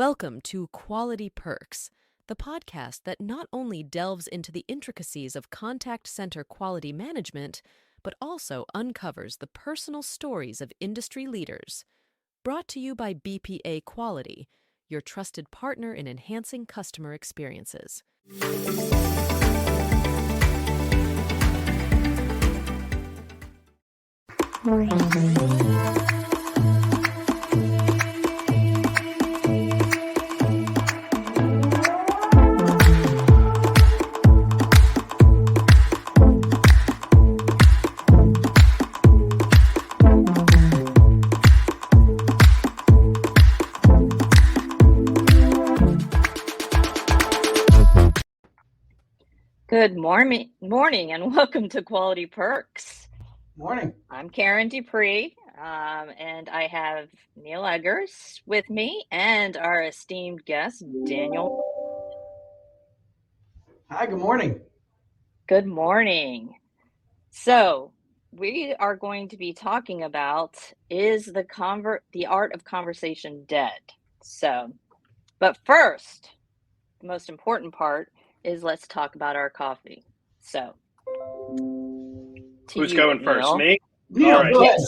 Welcome to Quality Perks, the podcast that not only delves into the intricacies of contact center quality management, but also uncovers the personal stories of industry leaders. Brought to you by BPA Quality, your trusted partner in enhancing customer experiences. Good morning, and welcome to Quality Perks. Morning. I'm Karen Dupree, and I have Neil Eggers with me and our esteemed guest, Daniel. Hi, good morning. Good morning. So we are going to be talking about, is the art of conversation dead? But first, the most important part is let's talk about our coffee. So, who's going first? Me? Neil, All right. go ahead.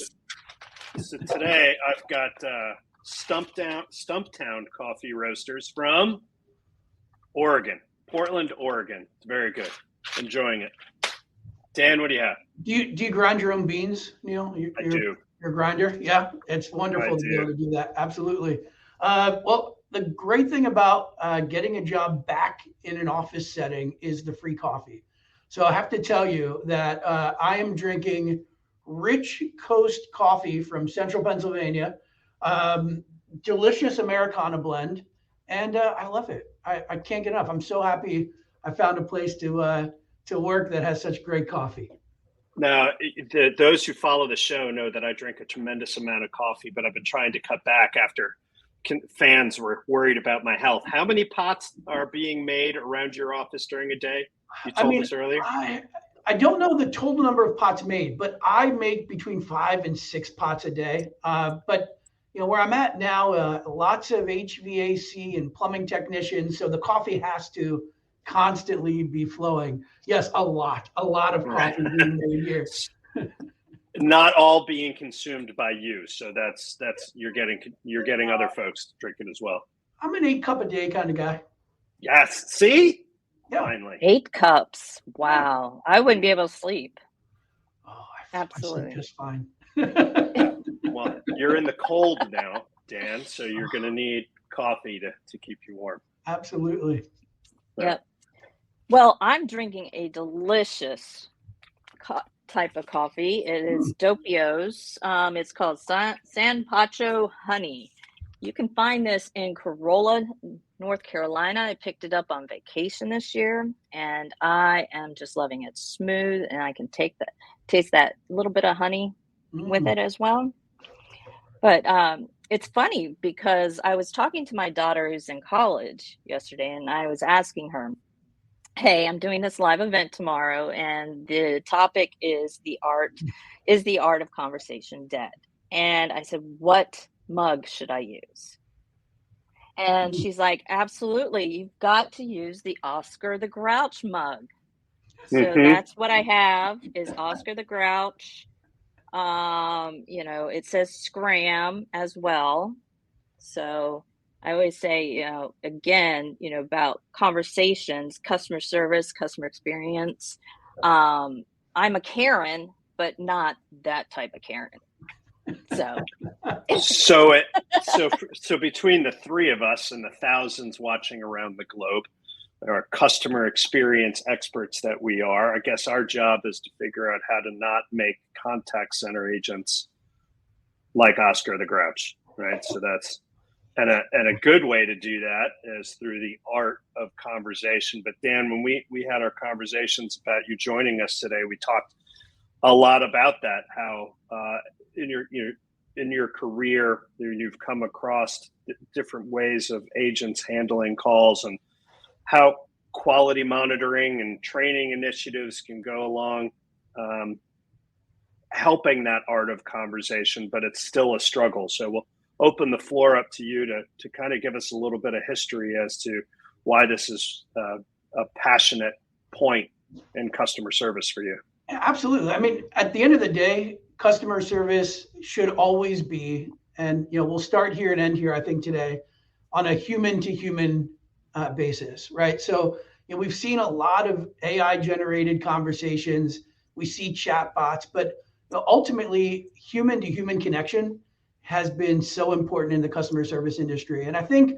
So today I've got Stumptown Coffee Roasters from Oregon, Portland, Oregon. It's very good. Enjoying it. Dan, what do you have? Do you grind your own beans, Neil? I do. Your grinder? Yeah, it's wonderful to be able to do that. Absolutely. Well, the great thing about getting a job back in an office setting is the free coffee. So I have to tell you that I am drinking Rich Coast coffee from Central Pennsylvania, delicious Americana blend, and I love it. I can't get enough. I'm so happy I found a place to work that has such great coffee. Now, those who follow the show know that I drink a tremendous amount of coffee, but I've been trying to cut back after fans were worried about my health. How many pots are being made around your office during a day? You told us earlier. I don't know the total number of pots made, but I make between 5 and 6 pots a day. But where I'm at now, lots of HVAC and plumbing technicians, so the coffee has to constantly be flowing. Yes, a lot of coffee being made here. Not all being consumed by you, so that's you're getting other folks drinking as well. I'm an 8 cup a day kind of guy. Yes, see, yeah. Finally 8 cups. Wow, I wouldn't be able to sleep. Oh, absolutely, I sleep just fine. Well, you're in the cold now, Dan, so you're going to need coffee to keep you warm. Absolutely. Yep. Well, I'm drinking a delicious type of coffee. It is Doppio's. It's called San Pacho Honey. You can find this in Corolla, North Carolina. I picked it up on vacation this year, and I am just loving it. Smooth, and I can taste that little bit of honey with it as well. But it's funny because I was talking to my daughter who's in college yesterday, and I was asking her, hey, I'm doing this live event tomorrow, and the topic is the art of conversation dead? And I said, what mug should I use? And she's like, absolutely, you've got to use the Oscar the Grouch mug. So that's what I have, is Oscar the Grouch. It says Scram as well. So I always say, again, about conversations, customer service, customer experience. I'm a Karen, but not that type of Karen. So between the three of us and the thousands watching around the globe, our customer experience experts that we are, I guess our job is to figure out how to not make contact center agents like Oscar the Grouch, right? So that's and a good way to do that is through the art of conversation. But Dan, when we had our conversations about you joining us today, we talked a lot about that. How in your career you've come across different ways of agents handling calls, and how quality monitoring and training initiatives can go along helping that art of conversation, but it's still a struggle. So open the floor up to you to kind of give us a little bit of history as to why this is a passionate point in customer service for you. Absolutely. I mean, at the end of the day, customer service should always be, and we'll start here and end here, I think today, on a human to human basis, right? So we've seen a lot of AI generated conversations. We see chatbots, but ultimately, human to human connection has been so important in the customer service industry. And I think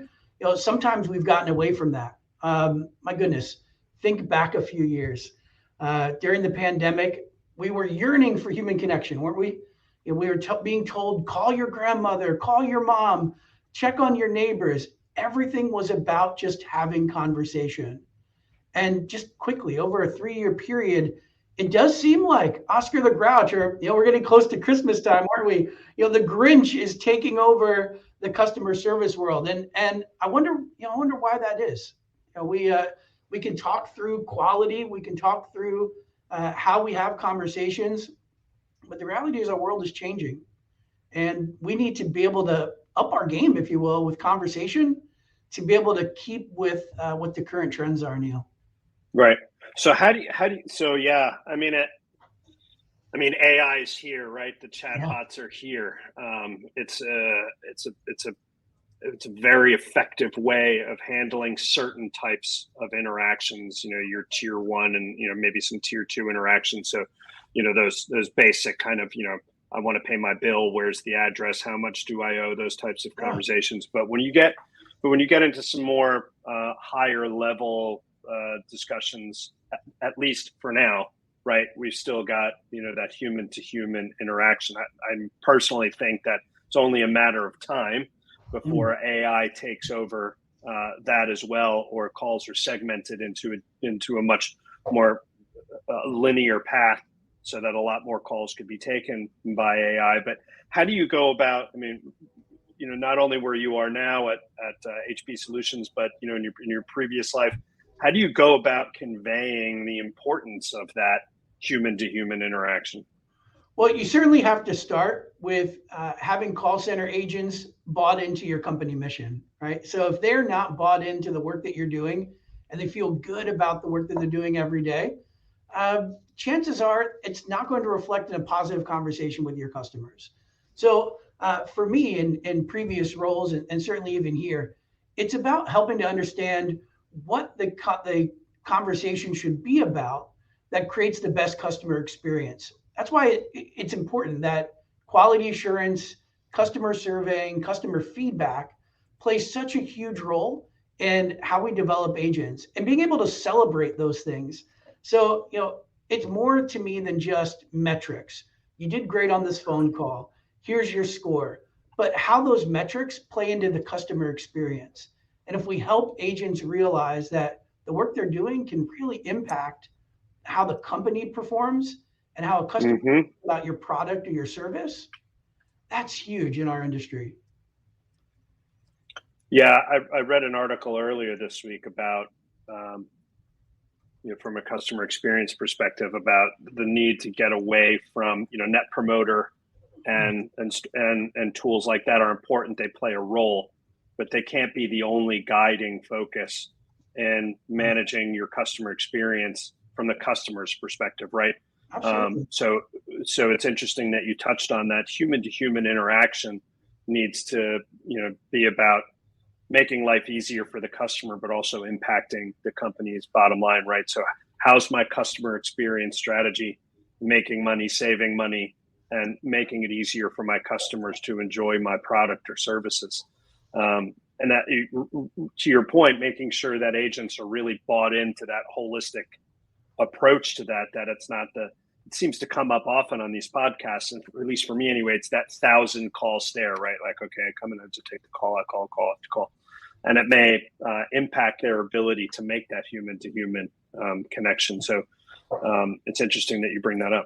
sometimes we've gotten away from that. My goodness, think back a few years. During the pandemic, we were yearning for human connection, weren't we? We were being told, call your grandmother, call your mom, check on your neighbors. Everything was about just having conversation. And just quickly, over a 3-year period, it does seem like Oscar the Grouch, or we're getting close to Christmas time, aren't we? The Grinch is taking over the customer service world, and I wonder why that is. We can talk through quality, we can talk through how we have conversations, but the reality is our world is changing, and we need to be able to up our game, if you will, with conversation to be able to keep with what the current trends are, Neil. Right. So so yeah, I mean, AI is here, right? The chatbots are here. It's a very effective way of handling certain types of interactions, your tier 1 and, maybe some tier 2 interactions. So, those basic kind of, I want to pay my bill. Where's the address? How much do I owe? Those types of conversations. But when you get into some more higher level discussions, at least for now, right, we've still got that human to human interaction. I personally think that it's only a matter of time before AI takes over that as well, or calls are segmented into a much more linear path, so that a lot more calls could be taken by AI. But how do you go about? I mean, not only where you are now at HB Solutions, but in your previous life, how do you go about conveying the importance of that human to human interaction? Well, you certainly have to start with having call center agents bought into your company mission, right? So if they're not bought into the work that you're doing and they feel good about the work that they're doing every day, chances are it's not going to reflect in a positive conversation with your customers. So for me in previous roles, and certainly even here, it's about helping to understand what the conversation should be about that creates the best customer experience. That's why it's important that quality assurance, customer surveying, customer feedback plays such a huge role in how we develop agents and being able to celebrate those things. So, it's more to me than just metrics. You did great on this phone call. Here's your score. But how those metrics play into the customer experience. And if we help agents realize that the work they're doing can really impact how the company performs and how a customer thinks about your product or your service, that's huge in our industry. Yeah, I read an article earlier this week about, from a customer experience perspective, about the need to get away from, Net Promoter and tools like that are important. They play a role, but they can't be the only guiding focus in managing your customer experience from the customer's perspective, right? So it's interesting that you touched on that. Human to human interaction needs to, be about making life easier for the customer, but also impacting the company's bottom line, right? So how's my customer experience strategy making money, saving money, and making it easier for my customers to enjoy my product or services? And that, to your point, making sure that agents are really bought into that holistic approach to that it's not it seems to come up often on these podcasts, and at least for me anyway, it's that 1,000 call stare, right? Like, okay, I come in to take the call, I call. And it may impact their ability to make that human to human connection. So it's interesting that you bring that up.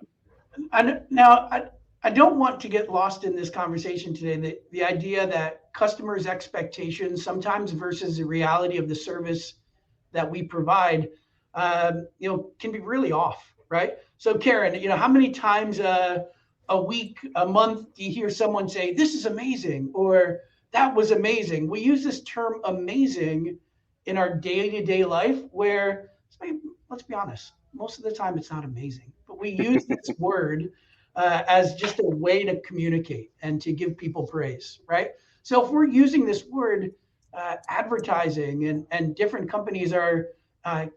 I don't want to get lost in this conversation today, the idea that customers' expectations sometimes versus the reality of the service that we provide, can be really off, right? So Karen, how many times a week, a month, you hear someone say, this is amazing, or that was amazing. We use this term amazing in our day-to-day life where, let's be honest, most of the time it's not amazing, but we use this word as just a way to communicate and to give people praise, right? So if we're using this word, advertising and different companies are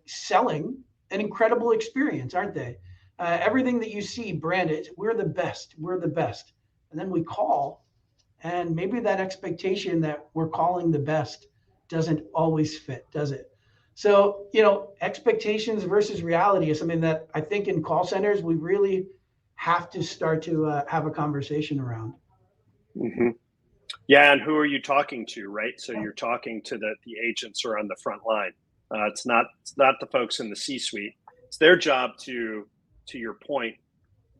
selling an incredible experience, aren't they? Everything that you see branded, we're the best, we're the best. And then we call, and maybe that expectation that we're calling the best doesn't always fit, does it? So, expectations versus reality is something that I think in call centers, we really have to start to have a conversation around. Mm-hmm. Yeah, and who are you talking to, right? So you're talking to the agents who are on the front line. It's not the folks in the C-suite. It's their job to your point,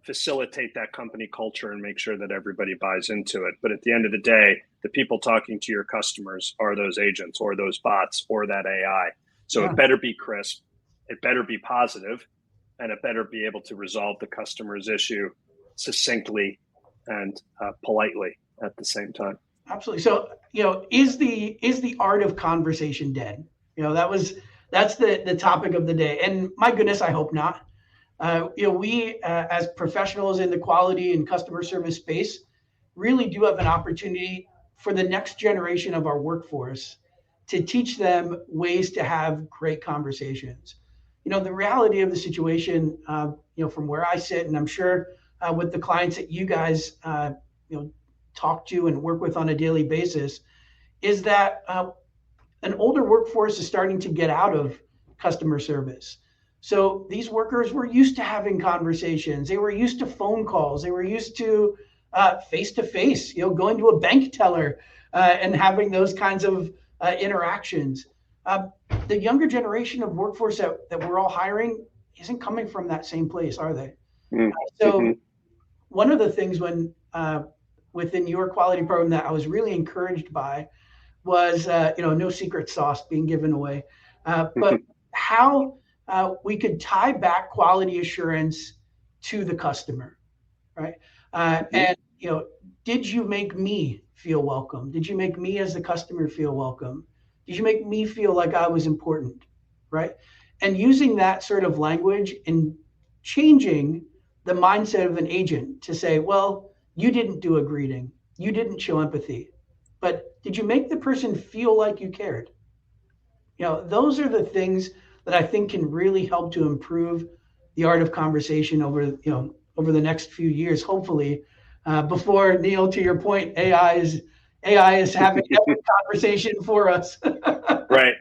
facilitate that company culture and make sure that everybody buys into it. But at the end of the day, the people talking to your customers are those agents or those bots or that AI. So It better be crisp, it better be positive, and it better be able to resolve the customer's issue succinctly and politely at the same time. Absolutely. So, is the art of conversation dead? That's the topic of the day. And my goodness, I hope not. We as professionals in the quality and customer service space really do have an opportunity for the next generation of our workforce to teach them ways to have great conversations. The reality of the situation, from where I sit, and I'm sure with the clients that you guys, talk to and work with on a daily basis, is that an older workforce is starting to get out of customer service. So these workers were used to having conversations. They were used to phone calls. They were used to face-to-face, going to a bank teller and having those kinds of interactions. The younger generation of workforce that we're all hiring isn't coming from that same place, are they? Mm-hmm. So one of the things within your quality program that I was really encouraged by was, no secret sauce being given away, but how we could tie back quality assurance to the customer, right? And, did you make me feel welcome? Did you make me as the customer feel welcome? Did you make me feel like I was important, right? And using that sort of language and changing the mindset of an agent to say, well, you didn't do a greeting, you didn't show empathy, but did you make the person feel like you cared? Those are the things that I think can really help to improve the art of conversation over the next few years, hopefully, before, Neil, to your point, AI is having every conversation for us. Right.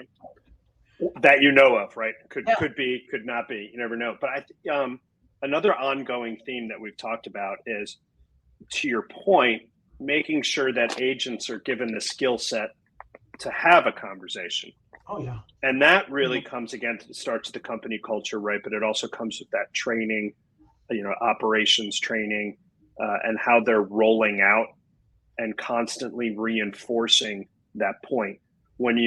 That of, right? Could be, could not be. You never know. But I think another ongoing theme that we've talked about is, to your point, making sure that agents are given the skill set to have a conversation. Oh, yeah. And that really comes, again, starts with the company culture, right? But it also comes with that training, operations training, and how they're rolling out and constantly reinforcing that point. When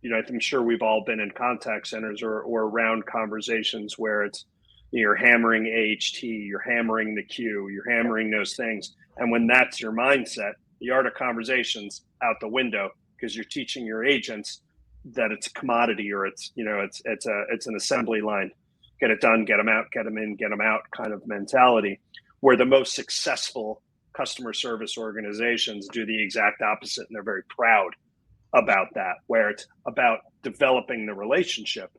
I'm sure we've all been in contact centers or around conversations where it's, you're hammering AHT, you're hammering the Q, you're hammering those things. And when that's your mindset, the art of conversation's out the window because you're teaching your agents that it's a commodity or it's an assembly line. Get it done, get them out, get them in, get them out kind of mentality, where the most successful customer service organizations do the exact opposite. And they're very proud about that, where it's about developing the relationship.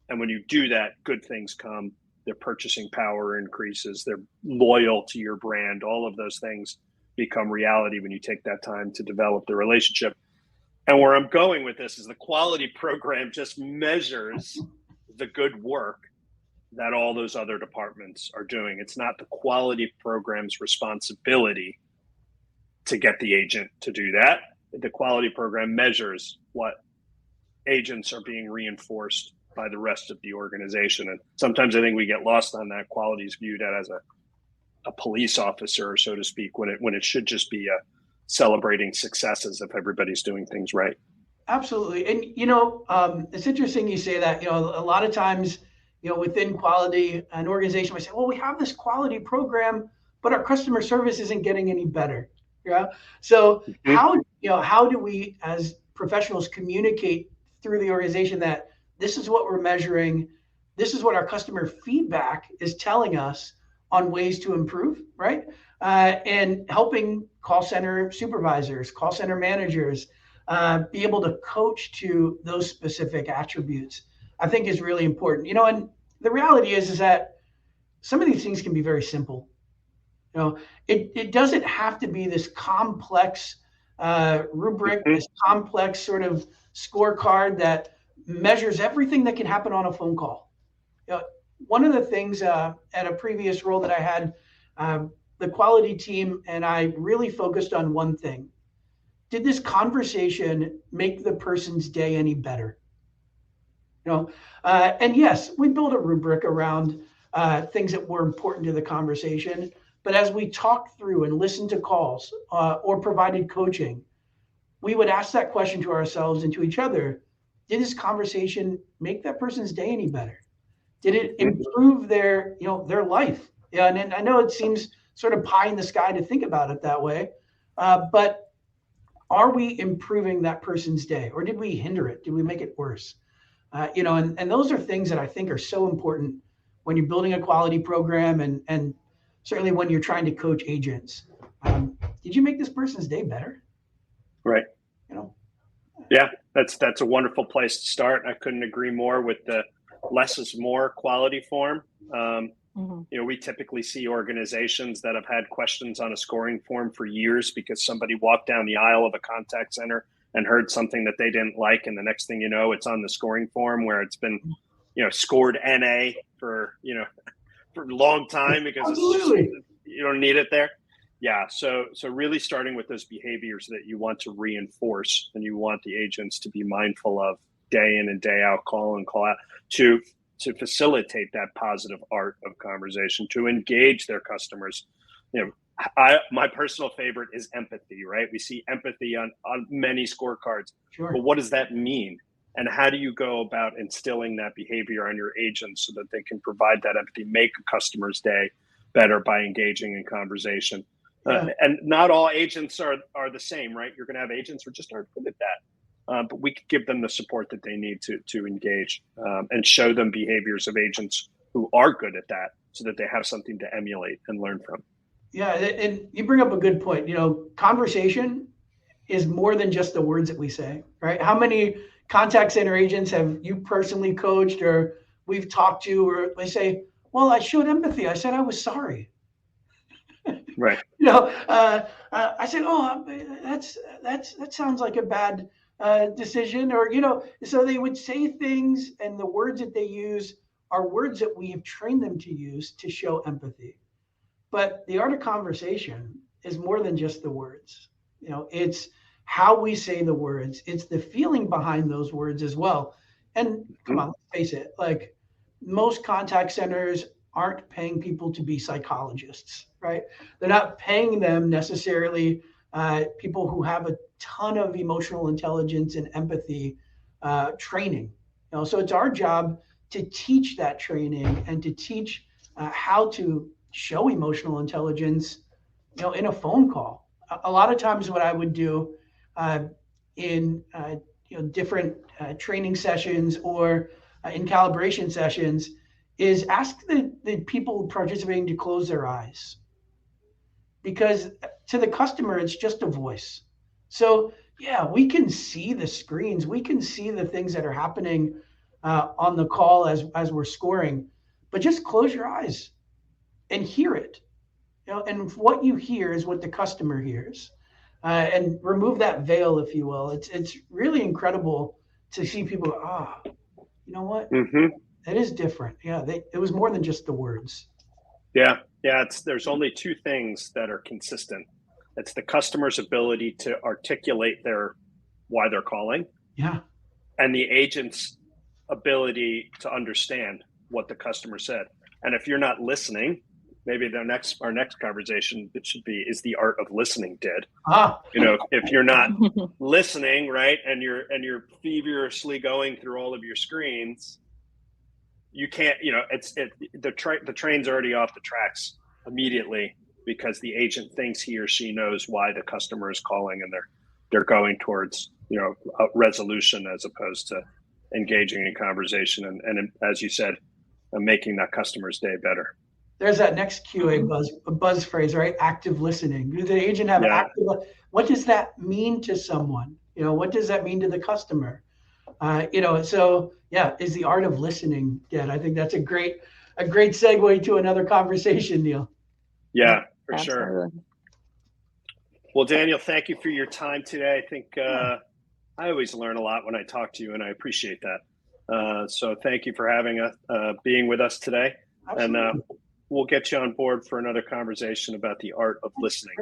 And when you do that, good things come. Their purchasing power increases. They're loyal to your brand. All of those things become reality when you take that time to develop the relationship. And where I'm going with this is the quality program just measures the good work that all those other departments are doing. It's not the quality program's responsibility to get the agent to do that. The quality program measures what agents are being reinforced by the rest of the organization. And sometimes I think we get lost on that. Quality is viewed as a police officer, so to speak, when it should just be celebrating successes if everybody's doing things right. Absolutely. And, it's interesting you say that. A lot of times, within quality, an organization might say, well, we have this quality program, but our customer service isn't getting any better. Yeah. So how do we as professionals communicate through the organization that this is what we're measuring, this is what our customer feedback is telling us on ways to improve, right? And helping call center supervisors, call center managers be able to coach to those specific attributes, I think is really important. And the reality is that some of these things can be very simple. It doesn't have to be this complex rubric, this complex sort of scorecard that measures everything that can happen on a phone call. One of the things at a previous role that I had, the quality team and I really focused on one thing. Did this conversation make the person's day any better? And yes, we built a rubric around things that were important to the conversation. But as we talked through and listened to calls or provided coaching, we would ask that question to ourselves and to each other. Did this conversation make that person's day any better? Did it improve their life? Yeah, and I know it seems sort of pie in the sky to think about it that way, but are we improving that person's day, or did we hinder it? Did we make it worse? And those are things that I think are so important when you're building a quality program, and certainly when you're trying to coach agents. Did you make this person's day better? Right. Yeah, that's a wonderful place to start. I couldn't agree more with the less is more quality form. We typically see organizations that have had questions on a scoring form for years because somebody walked down the aisle of a contact center and heard something that they didn't like. And the next thing you know, it's on the scoring form where it's been, scored NA for a long time because you don't need it there. Yeah. So really starting with those behaviors that you want to reinforce and you want the agents to be mindful of day in and day out, call in, call out, to facilitate that positive art of conversation, to engage their customers. My personal favorite is empathy, right? We see empathy on many scorecards. Sure. But what does that mean? And how do you go about instilling that behavior on your agents so that they can provide that empathy, make a customer's day better by engaging in conversation? Yeah. And not all agents are the same, right? You're going to have agents who just aren't good at that. But we could give them the support that they need to engage and show them behaviors of agents who are good at that so that they have something to emulate and learn from. Yeah, and you bring up a good point. Conversation is more than just the words that we say, right? How many contact center agents have you personally coached or we've talked to where they say, well, I showed empathy. I said I was sorry. Right. I said, oh, that sounds like a bad decision, or so they would say things, and the words that they use are words that we have trained them to use to show empathy. But the art of conversation is more than just the words. It's how we say the words. It's the feeling behind those words as well. And come on, let's face it, like most contact centers aren't paying people to be psychologists, right? They're not paying them necessarily people who have a ton of emotional intelligence and empathy training. So it's our job to teach that training and to teach how to show emotional intelligence, in a phone call. A lot of times what I would do in different training sessions or in calibration sessions is ask the people participating to close their eyes. Because to the customer, it's just a voice. So yeah, we can see the screens. We can see the things that are happening on the call as we're scoring, but just close your eyes and hear it. And what you hear is what the customer hears. And remove that veil, if you will. It's really incredible to see people go, you know what? That is different. Yeah, it was more than just the words. Yeah. There's only two things that are consistent. It's the customer's ability to articulate why they're calling. Yeah. And the agent's ability to understand what the customer said. And if you're not listening, maybe our next conversation it should be, is the art of listening dead? If you're not listening, right, and you're feverishly going through all of your screens, you can't, the train's already off the tracks immediately because the agent thinks he or she knows why the customer is calling, and they're going towards, a resolution as opposed to engaging in conversation and as you said, making that customer's day better. There's that next QA buzz phrase, right? Active listening. Does the agent have active? What does that mean to someone? What does that mean to the customer? So yeah, is the art of listening dead? I think that's a great segue to another conversation, Neil. Yeah, for Absolutely. sure. Well, Daniel, thank you for your time today. I think I always learn a lot when I talk to you, and I appreciate that. So thank you for being with us today. Absolutely. And we'll get you on board for another conversation about the art of listening.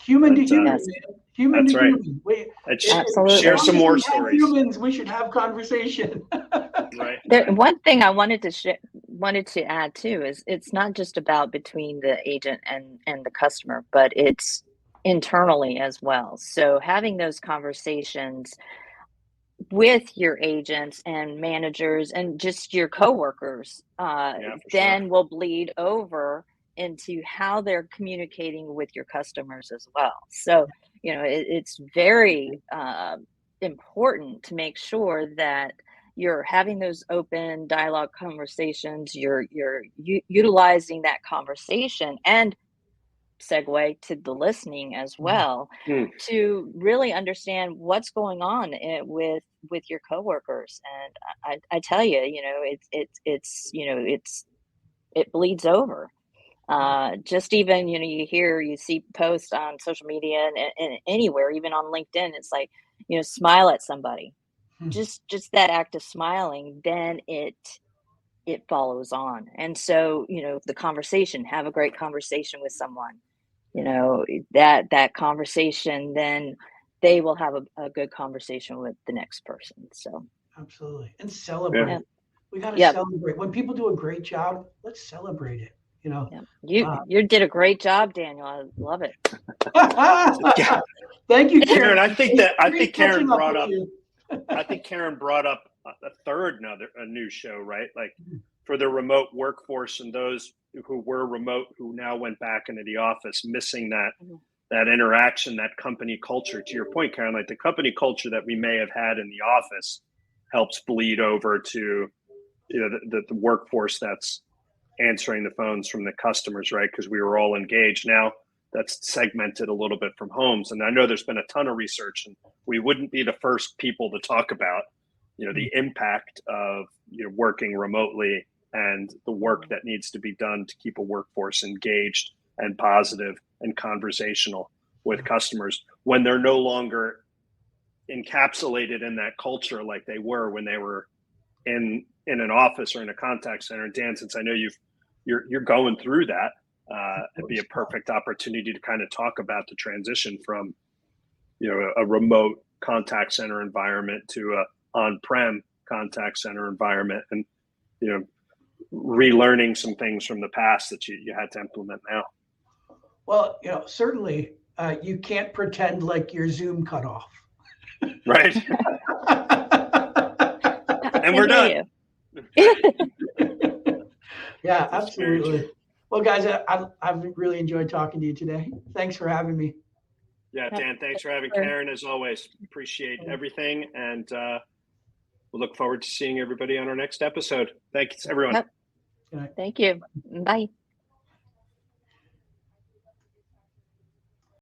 Human to human, human that's to right. human. Absolutely. Share some more stories. Humans, we should have conversation. Right. One thing I wanted to add too is it's not just about between the agent and the customer, but it's internally as well. So having those conversations with your agents and managers and just your coworkers, then will bleed over into how they're communicating with your customers as well. So, it's very important to make sure that you're having those open dialogue conversations, you're utilizing that conversation and segue to the listening as well, to really understand what's going on with your coworkers. And I tell you, it bleeds over. Just even, you see posts on social media and anywhere, even on LinkedIn, it's like, smile at somebody, just that act of smiling, then it follows on. And so, the conversation, have a great conversation with someone, that conversation, then they will have a good conversation with the next person. So absolutely. And celebrate. Yeah. We got to celebrate. When people do a great job, let's celebrate it. You did a great job, Daniel. I love it. Thank you, Karen. I think Karen brought up a new show, right? Like for the remote workforce and those who were remote, who now went back into the office, missing that interaction, that company culture. To your point, Karen, like the company culture that we may have had in the office helps bleed over to, the workforce that's answering the phones from the customers, right? Because we were all engaged. Now that's segmented a little bit from homes. And I know there's been a ton of research, and we wouldn't be the first people to talk about, the impact of, working remotely and the work that needs to be done to keep a workforce engaged and positive and conversational with customers when they're no longer encapsulated in that culture like they were when they were in an office or in a contact center. Dan, since I know you're going through that, it'd be a perfect opportunity to kind of talk about the transition from, a remote contact center environment to a on-prem contact center environment, and, relearning some things from the past that you had to implement now. Well, certainly you can't pretend like your Zoom cut off. Right. And we're done. Yeah, absolutely. Well, guys, I've really enjoyed talking to you today. Thanks for having me. Yeah, Dan, thanks for having Karen as always. Appreciate everything. And we'll look forward to seeing everybody on our next episode. Thanks, everyone. Yep. Thank you. Bye.